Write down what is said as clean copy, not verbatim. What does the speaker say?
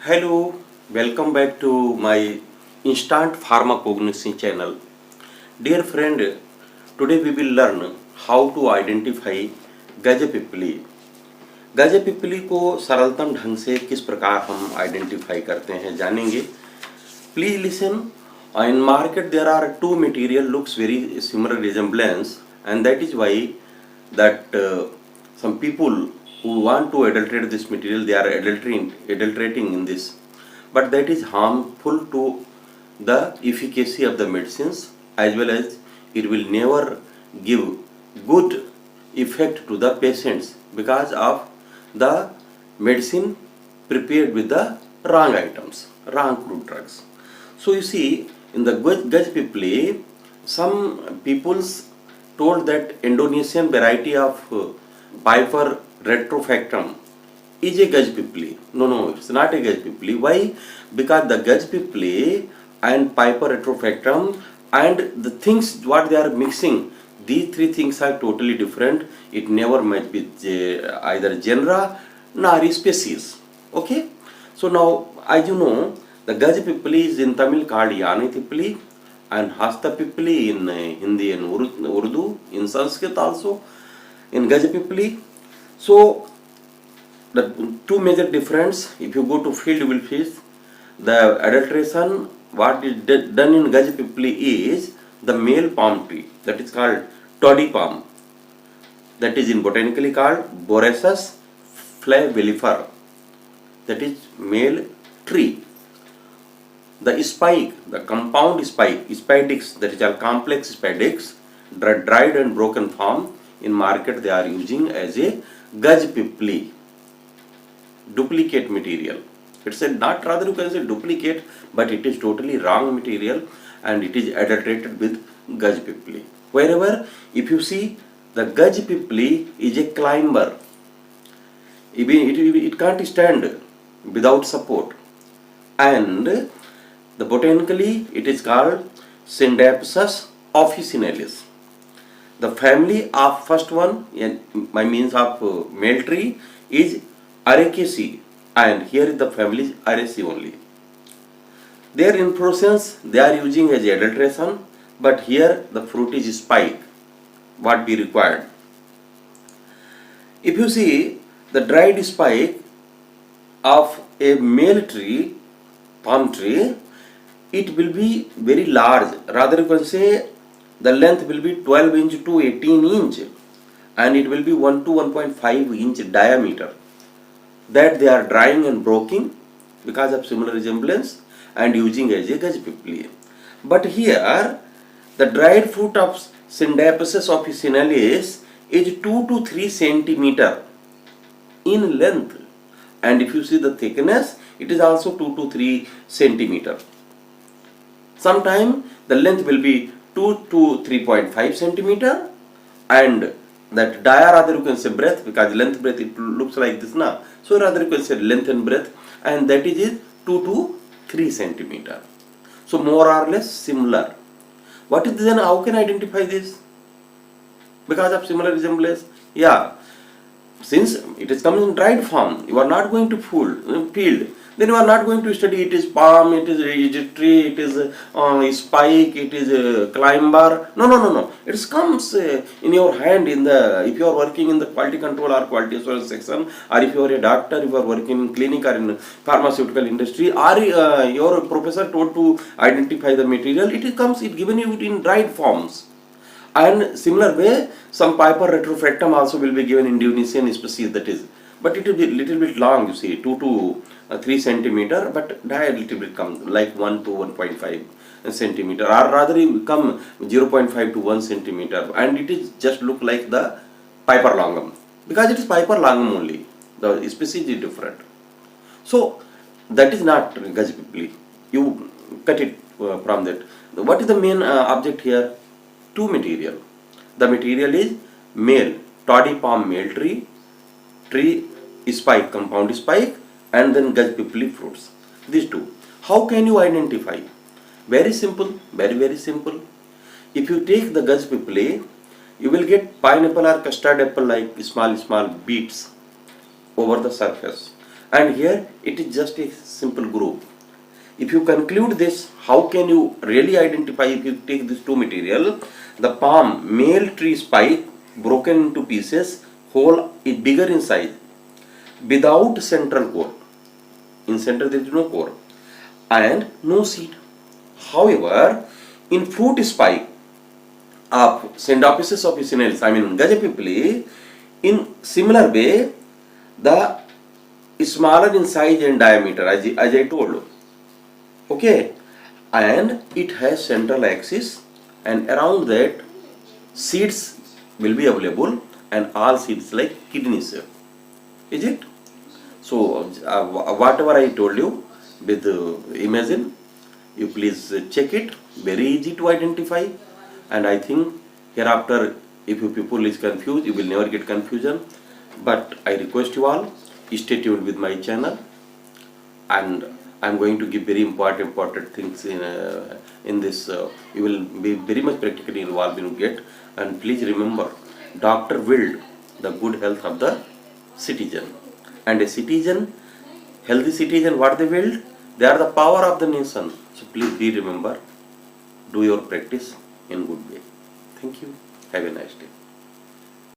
Hello, welcome back to my instant pharmacognosy channel. Dear friend, today we will learn how to identify Gaja Pippali. Gaja Pippali को सरलतम ढंग से किस प्रकार हम आइडेंटिफाई करते हैं जानेंगे. Please listen. In market there are two material looks very similar resemblance, and that is why that some people who want to adulterate this material, they are adulterating in this, but that is harmful to the efficacy of the medicines, as well as it will never give good effect to the patients because of the medicine prepared with the wrong items, wrong crude drugs. So you see, in the Gaja Pippali, some peoples told that Indonesian variety of Piper retrofactum is a Gaja Pippali. No, it's not a Gaja Pippali. Why? Because the Gaja Pippali and Piper retrofactum and the things what they are mixing, these three things are totally different. It never match with either genera nor species. Okay? So now, as you know, the Gaja Pippali is in Tamil called Yani Pippali and Hasta Pippali in Hindi and Urdu, in Sanskrit also, in Gaja Pippali. So, the two major difference, if you go to field, you will face the adulteration. What is done in Gaja Pippali is the male palm tree, that is called toddy palm, that is in botanically called Borasus flavellifera, that is male tree. The spike, the compound spike, spadix, that is called complex spadix, dried and broken form, in market they are using as a Gaja Pippali, duplicate material. It's a not rather you can say duplicate, but it is totally wrong material and it is adulterated with Gaja Pippali. Wherever, if you see, the Gaja Pippali is a climber. It can't stand without support, and the botanically it is called Scindapsus officinalis. The family of first one, by means of male tree, is Araceae, and here is the family is Araceae only. Their inflorescence they are using as adulteration, but here the fruit is spike, what we required. If you see the dried spike of a male tree, palm tree, it will be very large. Rather you can say the length will be 12 inch to 18 inch and it will be 1 to 1.5 inch diameter. That they are drying and broking because of similar resemblance and using as a Gaja Pippali. But here the dried fruit of Scindapsus officinalis is 2 to 3 centimeter in length, and if you see the thickness, it is also 2 to 3 centimeter. Sometimes the length will be 2 to 3.5 centimeter, and that dia rather you can say breadth, because length breadth it looks like this now. So rather you can say length and breadth, and that is 2 to 3 centimeter. So more or less similar. What is then? How can I identify this? Because of similar resemblance. Yeah. Since it is coming in dried form, you are not going to field. Then you are not going to study it is palm, it is a tree, it is spike, it is a climber. No. It comes in your hand in the, if you are working in the quality control or quality assurance section, or if you are a doctor, if you are working in clinic or in pharmaceutical industry, or your professor told to identify the material, it comes, it given you in dried forms. And similar way, some Piper retrofactum also will be given in Indonesian species, that is, but it will be little bit long, you see, 2 to 3 centimeter, but die a little bit come like 1 to 1.5 centimeter, or rather it will come 0.5 to 1 centimeter, and it is just look like the Piper longum, because it is Piper longum only, the species is different. So that is not Gaja Pippali. You cut it from that. What is the main object here? Two material. The material is male toddy palm male tree spike, compound spike, and then Gaja Pippali fruits. These two. How can you identify? Very simple, very simple. If you take the Gaja Pippali, you will get pineapple or custard apple like small beads over the surface. and here it is just a simple group. If you conclude this, how can you really identify? If you take these two material, the palm male tree spike broken into pieces, whole is bigger in size, without central core. In center there is no core and no seed. However, in fruit spike of Syndopices officinalis, I mean Gaja Pippali, in similar way, the smaller in size and diameter, as I told you. Okay, and it has central axis, and around that seeds will be available, and all seeds like kidneys. Is it? So whatever I told you with imagine, you please check it. Very easy to identify, and I think hereafter if you people is confused, you will never get confusion. But I request you all, stay tuned with my channel, and I'm going to give very important things in this. You will be very much practically involved in get, and please remember, doctor willed the good health of the citizen, and a citizen, healthy citizen, what they willed, they are the power of the nation. So please be remember, do your practice in good way. Thank you. Have a nice day.